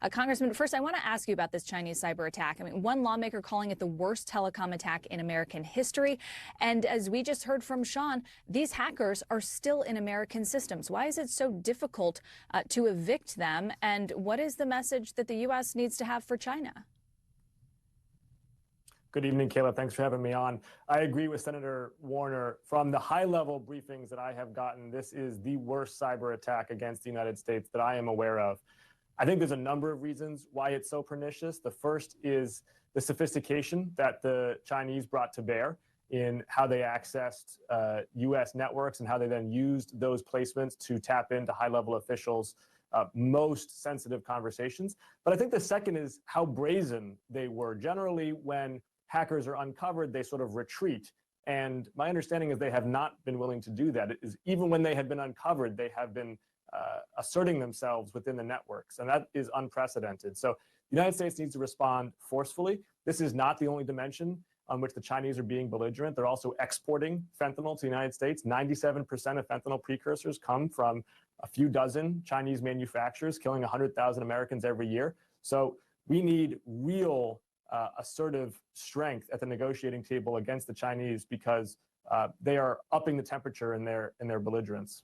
Congressman, first, I want to ask you about this Chinese cyber attack. I mean, one lawmaker calling it the worst telecom attack in American history. And as we just heard from Sean, these hackers are still in American systems. Why is it so difficult to evict them? And what is the message that the U.S. needs to have for China? Good evening, Kayla. Thanks for having me on. I agree with Senator Warner. From the high-level briefings that I have gotten, this is the worst cyber attack against the United States that I am aware of. I think there's a number of reasons why it's so pernicious. The first is the sophistication that the Chinese brought to bear in how they accessed U.S. networks and how they then used those placements to tap into high-level officials' most sensitive conversations. But I think the second is how brazen they were. Generally, when hackers are uncovered, they sort of retreat. And my understanding is they have not been willing to do that. It is, even when they have been uncovered, they have been asserting themselves within the networks, and that is unprecedented. So the United States needs to respond forcefully. This is not the only dimension on which the Chinese are being belligerent. They're also exporting fentanyl to the United States. 97% of fentanyl precursors come from a few dozen Chinese manufacturers, killing 100,000 Americans every year. So we need real assertive strength at the negotiating table against the Chinese, because they are upping the temperature in their belligerence.